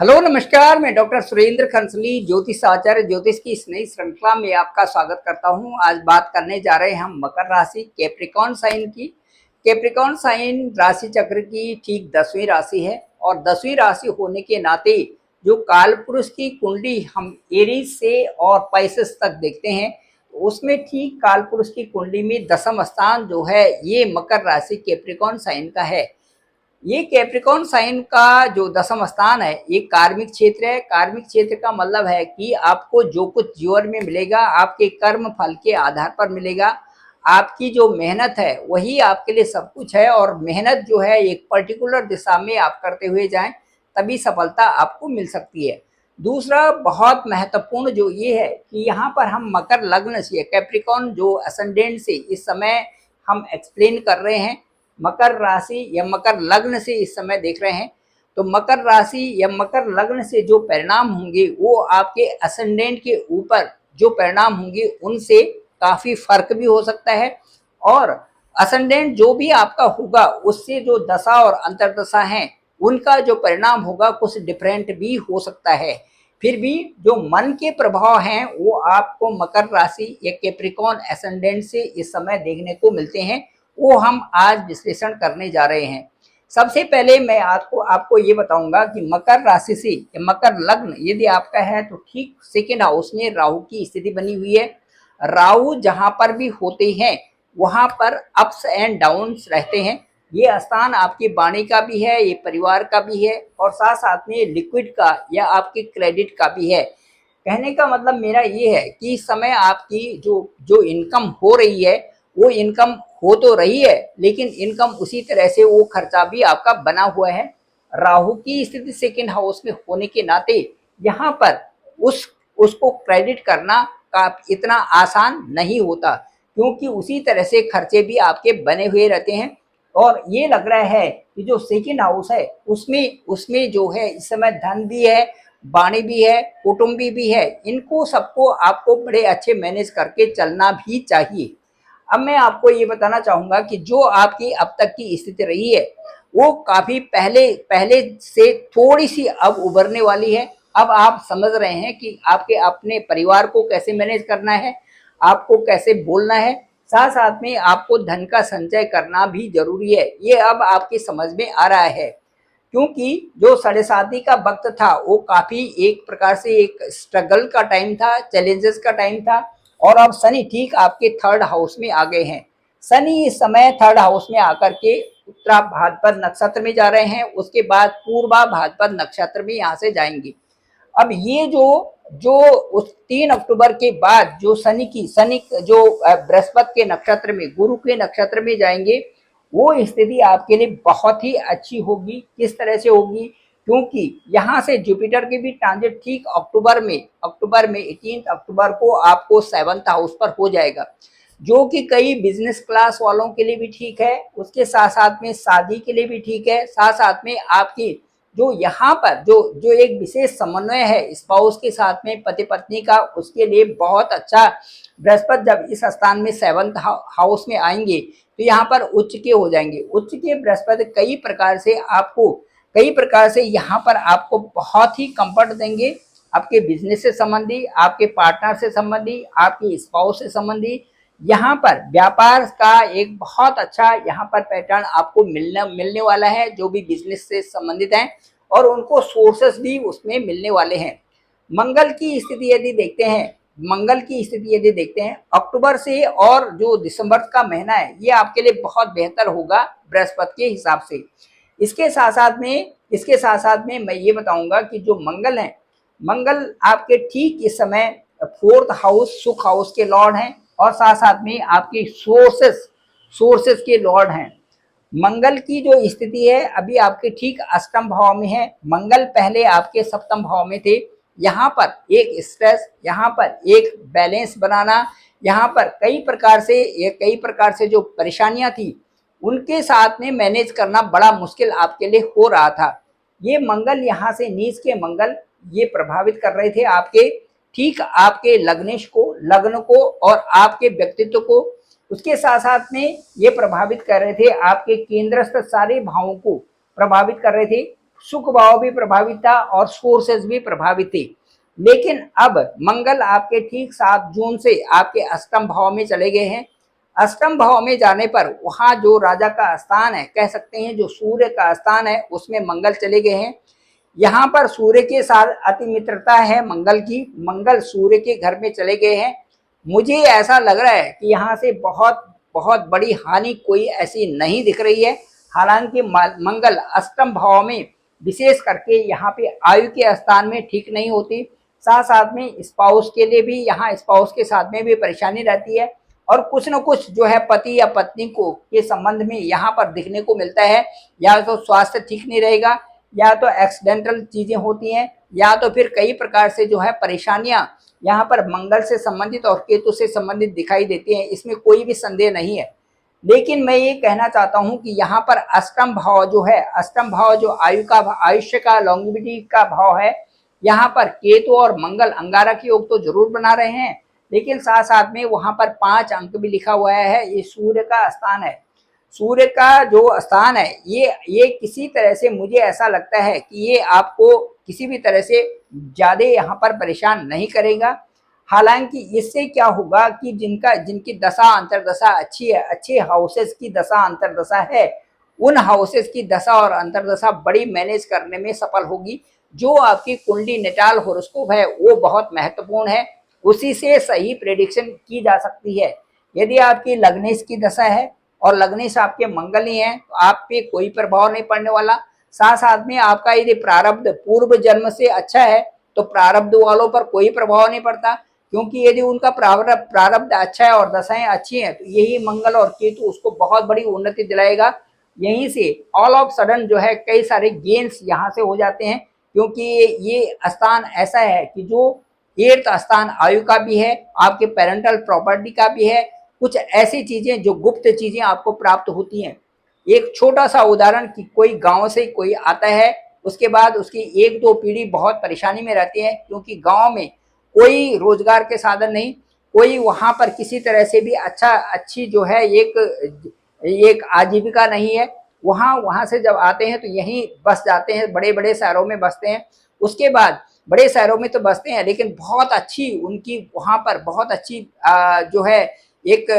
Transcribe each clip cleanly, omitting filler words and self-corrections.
Hello नमस्कार, मैं doctor Surendra खंसली ज्योतिष आचार्य ज्योतिष की इस नई श्रृंखला में आपका स्वागत करता हूं। आज बात करने जा रहे हैं हम मकर राशि कैप्रिकॉर्न साइन की। कैप्रिकॉर्न साइन राशि चक्र की ठीक 10वीं राशि है और 10वीं राशि होने के नाते जो काल पुरुष की कुंडली हम एरीज से और पाइसेस तक देखते हैं, तो उसमें ठीक काल पुरुष की कुंडली में 10वां स्थान जो है ये मकर राशि कैप्रिकॉर्न साइन का है। ये कैप्रिकॉर्न साइन का जो 10वां स्थान है ये कार्मिक क्षेत्र है। कार्मिक क्षेत्र का मतलब है कि आपको जो कुछ जीवन में मिलेगा आपके कर्म फल के आधार पर मिलेगा। आपकी जो मेहनत है वही आपके लिए सब कुछ है और मेहनत जो है एक पर्टिकुलर दिशा में आप करते हुए जाएं तभी सफलता आपको मिल सकती है। दूसरा बहुत महत्वपूर्ण जो ये है कि यहाँ पर हम मकर लग्न से कैप्रिकॉर्न जो असेंडेंट से इस समय हम एक्सप्लेन कर रहे हैं, मकर राशि या मकर लग्न से इस समय देख रहे हैं, तो मकर राशि या मकर लग्न से जो परिणाम होंगे वो आपके असेंडेंट के ऊपर जो परिणाम होंगे उनसे काफ़ी फर्क भी हो सकता है। और असेंडेंट जो भी आपका होगा उससे जो दशा और अंतर्दशा हैं उनका जो परिणाम होगा कुछ डिफरेंट भी हो सकता है। फिर भी जो मन के प्रभाव हैं वो आपको मकर राशि या कैप्रिकॉर्न असेंडेंट से इस समय देखने को मिलते हैं, वो हम आज विश्लेषण करने जा रहे हैं। सबसे पहले मैं आपको ये बताऊंगा कि मकर राशि से मकर लग्न यदि आपका है तो ठीक सेकेंड हाउस में राहु की स्थिति बनी हुई है। राहु जहां पर भी होते हैं वहां पर अप्स एंड डाउन्स रहते हैं। ये स्थान आपकी वाणी का भी है, ये परिवार का भी है और साथ साथ में लिक्विड का या आपके क्रेडिट का भी है। कहने का मतलब मेरा ये है कि इस समय आपकी जो जो इनकम हो रही है वो इनकम हो तो रही है, लेकिन इनकम उसी तरह से वो खर्चा भी आपका बना हुआ है। राहु की स्थिति सेकेंड हाउस में होने के नाते यहाँ पर उसको क्रेडिट करना का इतना आसान नहीं होता, क्योंकि उसी तरह से खर्चे भी आपके बने हुए रहते हैं। और ये लग रहा है कि जो सेकेंड हाउस है उसमें उसमें जो है इस समय धन भी है, वाणी भी है, कुटुंबी भी है। इनको सबको आपको बड़े अच्छे मैनेज करके चलना भी चाहिए। अब मैं आपको ये बताना चाहूंगा कि जो आपकी अब तक की स्थिति रही है वो काफी पहले पहले से थोड़ी सी अब उभरने वाली है। अब आप समझ रहे हैं कि आपके अपने परिवार को कैसे मैनेज करना है, आपको कैसे बोलना है, साथ साथ में आपको धन का संचय करना भी जरूरी है। ये अब आपकी समझ में आ रहा है, क्योंकि जो साढ़े साथी का वक्त था वो काफी एक प्रकार से एक स्ट्रगल का टाइम था, चैलेंजेस का टाइम था। और अब शनि ठीक आपके थर्ड हाउस में आ गए हैं। शनि इस समय थर्ड हाउस में आकर के उत्तरा भाद्रपद नक्षत्र में जा रहे हैं, उसके बाद पूर्वा भाद्रपद नक्षत्र में यहाँ से जाएंगे। अब ये जो जो उस 3 अक्टूबर के बाद जो शनि जो बृहस्पति के नक्षत्र में गुरु के नक्षत्र में जाएंगे, वो स्थिति आपके लिए बहुत ही अच्छी होगी। किस तरह से होगी, क्योंकि यहाँ से जुपिटर के भी ट्रांजिट ठीक अक्टूबर में 18 अक्टूबर को आपको 7th हाउस पर हो जाएगा, जो कि कई बिजनेस क्लास वालों के लिए भी ठीक है, उसके साथ साथ में शादी के लिए भी ठीक है। साथ साथ में आपकी जो यहाँ पर जो जो एक विशेष समन्वय है स्पाउस के साथ में पति पत्नी का, उसके लिए बहुत अच्छा। बृहस्पति जब इस स्थान में 7th हाउस में आएंगे तो यहाँ पर उच्च के हो जाएंगे। उच्च के बृहस्पति कई प्रकार से यहाँ पर आपको बहुत ही कंफर्ट देंगे, आपके बिजनेस से संबंधी, आपके पार्टनर से संबंधी, आपके स्पाउस से संबंधी। यहाँ पर व्यापार का एक बहुत अच्छा यहाँ पर पैटर्न आपको मिलने वाला है, जो भी बिजनेस से संबंधित हैं और उनको सोर्सेस भी उसमें मिलने वाले हैं। मंगल की स्थिति यदि देखते हैं अक्टूबर से और जो दिसंबर का महीना है ये आपके लिए बहुत बेहतर होगा बृहस्पति के हिसाब से। इसके साथ साथ में मैं ये बताऊंगा कि जो मंगल है, मंगल आपके ठीक इस समय 4th हाउस सुख हाउस के लॉर्ड हैं और साथ साथ में आपकी सोर्सेस के लॉर्ड हैं। मंगल की जो स्थिति है अभी आपके ठीक अष्टम भाव में है। मंगल पहले आपके सप्तम भाव में थे। यहाँ पर एक स्ट्रेस, यहाँ पर एक बैलेंस बनाना, यहाँ पर कई प्रकार से जो परेशानियां थी उनके साथ में मैनेज करना बड़ा मुश्किल आपके लिए हो रहा था। ये मंगल यहाँ से नीच के मंगल ये प्रभावित कर रहे थे आपके लग्न को और आपके व्यक्तित्व को। उसके साथ साथ में ये प्रभावित कर रहे थे आपके केंद्रस्थ सारे भावों को प्रभावित कर रहे थे। सुख भाव भी प्रभावित था और सोर्सेज भी प्रभावित थे। लेकिन अब मंगल आपके ठीक 7 जून से आपके अष्टम भाव में चले गए हैं। अष्टम भाव में जाने पर वहां जो राजा का स्थान है, कह सकते हैं जो सूर्य का स्थान है, उसमें मंगल चले गए हैं। यहाँ पर सूर्य के साथ अति मित्रता है मंगल की, मंगल सूर्य के घर में चले गए हैं। मुझे ऐसा लग रहा है कि यहाँ से बहुत बहुत बड़ी हानि कोई ऐसी नहीं दिख रही है। हालांकि मंगल अष्टम भाव में विशेष करके यहाँ पे आयु के स्थान में ठीक नहीं होती, साथ साथ में स्पाउस के लिए भी, यहाँ स्पाउस के साथ में भी परेशानी रहती है और कुछ न कुछ जो है पति या पत्नी को के संबंध में यहाँ पर दिखने को मिलता है। या तो स्वास्थ्य ठीक नहीं रहेगा, या तो एक्सीडेंटल चीजें होती हैं, या तो फिर कई प्रकार से जो है परेशानियां यहाँ पर मंगल से संबंधित और केतु से संबंधित दिखाई देती हैं, इसमें कोई भी संदेह नहीं है। लेकिन मैं ये कहना चाहता हूँ कि यहाँ पर अष्टम भाव जो है, अष्टम भाव जो आयुष्य का लॉन्गिविटी का भाव है, यहाँ पर केतु और मंगल अंगारक योग तो जरूर बना रहे हैं, लेकिन साथ साथ में वहां पर 5 अंक भी लिखा हुआ है। ये सूर्य का स्थान है, सूर्य का जो स्थान है ये किसी तरह से मुझे ऐसा लगता है कि ये आपको किसी भी तरह से ज्यादा यहाँ पर परेशान नहीं करेगा। हालांकि इससे क्या होगा कि जिनकी दशा अंतरदशा अच्छी है, अच्छे हाउसेस की दशा अंतरदशा है, उन हाउसेस की दशा और अंतरदशा बड़ी मैनेज करने में सफल होगी। जो आपकी कुंडली नेटाल होरोस्कोप है वो बहुत महत्वपूर्ण है, उसी से सही प्रेडिक्शन की जा सकती है। यदि आपकी लग्नेश की दशा है और लग्नेश आपके मंगल ही है तो आप पे कोई प्रभाव नहीं पड़ने वाला। साथ साथ में आपका यदि प्रारब्ध पूर्व जन्म से अच्छा है तो प्रारब्ध वालों पर कोई प्रभाव नहीं पड़ता, क्योंकि यदि उनका प्रारब्ध अच्छा है और दशाएं अच्छी हैं तो यही मंगल और केतु उसको बहुत बड़ी उन्नति दिलाएगा। यहीं से ऑल ऑफ सडन जो है कई सारे गेन्स यहाँ से हो जाते हैं, क्योंकि ये स्थान ऐसा है कि जो 8th स्थान आयु का भी है, आपके पेरेंटल प्रॉपर्टी का भी है, कुछ ऐसी चीजें जो गुप्त चीजें आपको प्राप्त होती हैं। एक छोटा सा उदाहरण कि कोई गांव से कोई आता है, उसके बाद उसकी 1-2 पीढ़ी बहुत परेशानी में रहती है, क्योंकि गांव में कोई रोजगार के साधन नहीं, कोई वहां पर किसी तरह से भी अच्छी जो है एक आजीविका नहीं है। वहां से जब आते हैं तो यहीं बस जाते हैं, बड़े बड़े शहरों में बसते हैं। उसके बाद बड़े शहरों में तो बसते हैं, लेकिन बहुत अच्छी उनकी वहां पर बहुत अच्छी जो है एक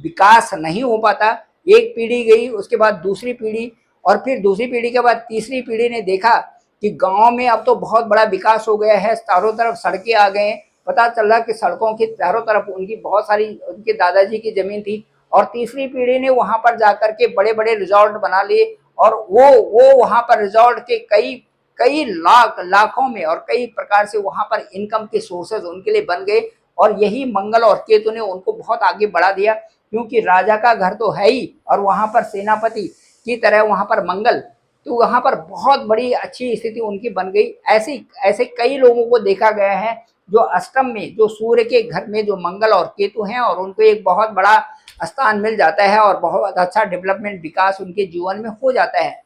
विकास नहीं हो पाता। एक पीढ़ी गई, उसके बाद दूसरी पीढ़ी, और फिर दूसरी पीढ़ी के बाद तीसरी पीढ़ी ने देखा कि गांव में अब तो बहुत बड़ा विकास हो गया है, चारों तरफ सड़कें आ गए हैं। पता चल रहा कि सड़कों के चारों तरफ उनकी बहुत सारी, उनके दादाजी की जमीन थी, और तीसरी पीढ़ी ने वहां पर जाकर के बड़े बड़े रिजॉर्ट बना लिए, और वो वहां पर रिजॉर्ट के कई कई लाखों में और कई प्रकार से वहां पर इनकम के सोर्सेज उनके लिए बन गए। और यही मंगल और केतु ने उनको बहुत आगे बढ़ा दिया, क्योंकि राजा का घर तो है ही और वहां पर सेनापति की तरह वहां पर मंगल, तो वहां पर बहुत बड़ी अच्छी स्थिति उनकी बन गई। ऐसे ऐसे कई लोगों को देखा गया है जो अष्टम में, जो सूर्य के घर में जो मंगल और केतु हैं, और उनको एक बहुत बड़ा स्थान मिल जाता है और बहुत अच्छा डेवलपमेंट विकास उनके जीवन में हो जाता है।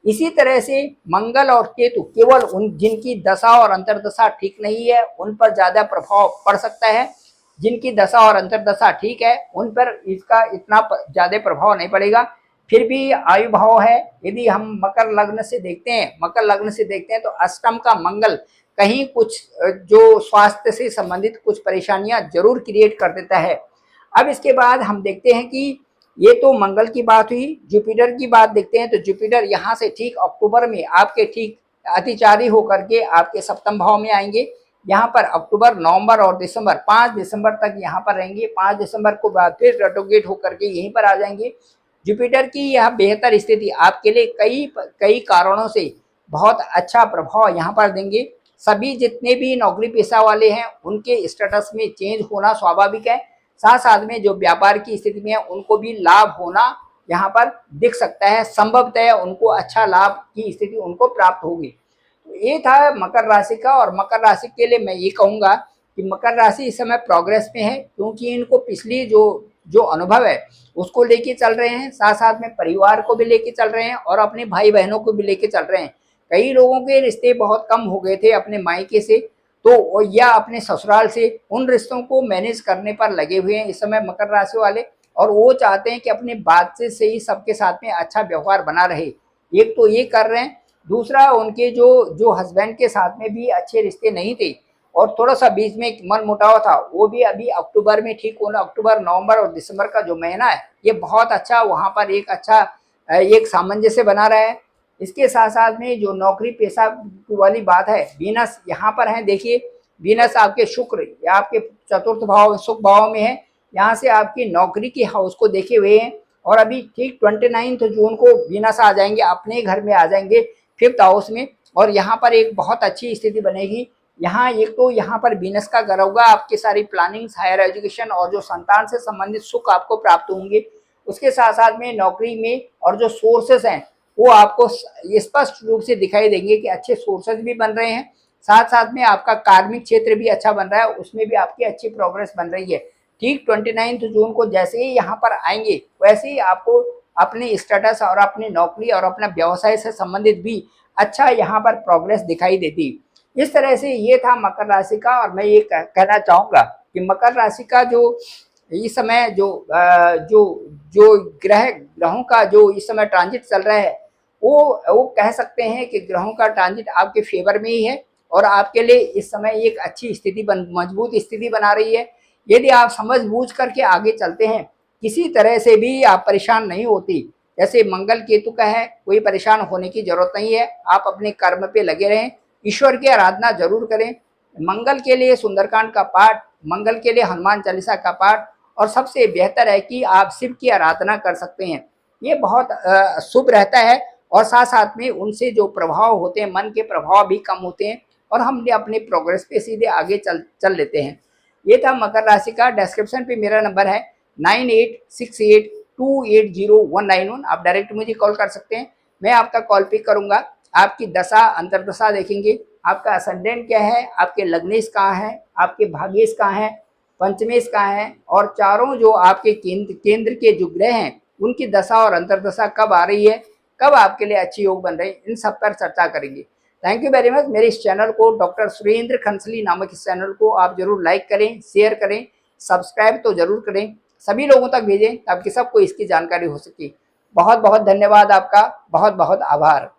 इसी तरह से मंगल और केतु केवल उन जिनकी दशा और अंतर्दशा ठीक नहीं है उन पर ज्यादा प्रभाव पड़ सकता है। जिनकी दशा और अंतर्दशा ठीक है उन पर इसका इतना ज्यादा प्रभाव नहीं पड़ेगा। फिर भी आयु भाव है, यदि हम मकर लग्न से देखते हैं तो अष्टम का मंगल कहीं कुछ जो स्वास्थ्य से संबंधित कुछ परेशानियां जरूर क्रिएट कर देता है। अब इसके बाद हम देखते हैं कि ये तो मंगल की बात हुई। जुपिटर की बात देखते हैं तो जुपिटर यहाँ से ठीक अक्टूबर में आपके ठीक अतिचारी होकर के आपके सप्तम भाव में आएंगे। यहाँ पर अक्टूबर, नवंबर और दिसंबर, 5 दिसंबर तक यहाँ पर रहेंगे। 5 दिसंबर को बाद फिर रेट्रोग्रेड होकर के यहीं पर आ जाएंगे। जुपिटर की यह बेहतर स्थिति आपके लिए कई कारणों से बहुत अच्छा प्रभाव यहाँ पर देंगे। सभी जितने भी नौकरी पेशा वाले हैं उनके स्टेटस में चेंज होना स्वाभाविक है। साथ साथ में जो व्यापार की स्थिति में है उनको भी लाभ होना यहाँ पर दिख सकता है, संभवतः उनको अच्छा लाभ की स्थिति उनको प्राप्त होगी। तो ये था मकर राशि का। और मकर राशि के लिए मैं ये कहूँगा कि मकर राशि इस समय प्रोग्रेस में है, क्योंकि इनको पिछली जो अनुभव है उसको लेके चल रहे हैं, साथ साथ में परिवार को भी लेके चल रहे हैं और अपने भाई बहनों को भी लेके चल रहे हैं। कई लोगों के रिश्ते बहुत कम हो गए थे अपने मायके से तो या अपने ससुराल से, उन रिश्तों को मैनेज करने पर लगे हुए हैं इस समय मकर राशि वाले, और वो चाहते हैं कि अपने बातचीत से ही सबके साथ में अच्छा व्यवहार बना रहे। एक तो ये कर रहे हैं, दूसरा, उनके जो जो हस्बैंड के साथ में भी अच्छे रिश्ते नहीं थे और थोड़ा सा बीच में एक मन मुटाव था, वो भी अभी अक्टूबर में ठीक होना। अक्टूबर, नवंबर और दिसंबर का जो महीना है ये बहुत अच्छा, वहाँ पर एक अच्छा एक सामंजस्य बना रहा है। इसके साथ साथ में जो नौकरी पेशा वाली बात है, वीनस यहाँ पर है, देखिए वीनस आपके शुक्र या आपके चतुर्थ भाव सुख भाव में है, यहाँ से आपकी नौकरी की हाउस को देखे हुए हैं। और अभी ठीक 29 जून को वीनस आ जाएंगे, अपने घर में आ जाएंगे 5th हाउस में, और यहाँ पर एक बहुत अच्छी स्थिति बनेगी। यहाँ एक तो यहाँ पर वीनस का घर होगा, आपकी सारी प्लानिंग, हायर एजुकेशन और जो संतान से संबंधित सुख आपको प्राप्त होंगे। उसके साथ साथ में नौकरी में और जो सोर्सेस हैं वो आपको स्पष्ट रूप से दिखाई देंगे कि अच्छे सोर्सेज भी बन रहे हैं। साथ साथ में आपका कार्मिक क्षेत्र भी अच्छा बन रहा है, उसमें भी आपकी अच्छी प्रोग्रेस बन रही है। ठीक 29 जून को जैसे ही यहाँ पर आएंगे वैसे ही आपको अपने स्टेटस और अपनी नौकरी और अपना व्यवसाय से संबंधित भी अच्छा यहाँ पर प्रोग्रेस दिखाई देती। इस तरह से ये था मकर राशि का। और मैं ये कहना चाहूँगा कि मकर राशि का जो इस समय जो जो ग्रहों का जो इस समय ट्रांजिट चल रहा है, वो कह सकते हैं कि ग्रहों का ट्रांजिट आपके फेवर में ही है और आपके लिए इस समय एक अच्छी स्थिति मजबूत स्थिति बना रही है। यदि आप समझ बूझ करके आगे चलते हैं, किसी तरह से भी आप परेशान नहीं होती। जैसे मंगल केतु का है, कोई परेशान होने की जरूरत नहीं है, आप अपने कर्म पे लगे रहें, ईश्वर की आराधना जरूर करें। मंगल के लिए सुंदरकांड का पाठ, मंगल के लिए हनुमान चालीसा का पाठ, और सबसे बेहतर है कि आप शिव की आराधना कर सकते हैं। ये बहुत शुभ रहता है और साथ साथ में उनसे जो प्रभाव होते हैं, मन के प्रभाव भी कम होते हैं और हम अपने प्रोग्रेस पे सीधे आगे चल लेते हैं। ये था मकर राशि का। डिस्क्रिप्शन पे मेरा नंबर है 9868280191। आप डायरेक्ट मुझे कॉल कर सकते हैं, मैं आपका कॉल पिक करूंगा। आपकी दशा अंतरदशा देखेंगे, आपका असेंडेंट क्या है, आपके लग्नेश कहाँ है, आपके भाग्येश कहाँ है, पंचमेश कहाँ है, और चारों जो आपके केंद्र के जो ग्रह हैं उनकी दशा और अंतरदशा कब आ रही है, कब आपके लिए अच्छी योग बन रही है, इन सब पर चर्चा करेंगे। Thank you very much. मेरे इस चैनल को, डॉक्टर सुरेंद्र खंसली नामक इस चैनल को आप जरूर लाइक करें, शेयर करें, सब्सक्राइब तो जरूर करें, सभी लोगों तक भेजें ताकि सबको इसकी जानकारी हो सके। बहुत बहुत धन्यवाद आपका, बहुत बहुत आभार।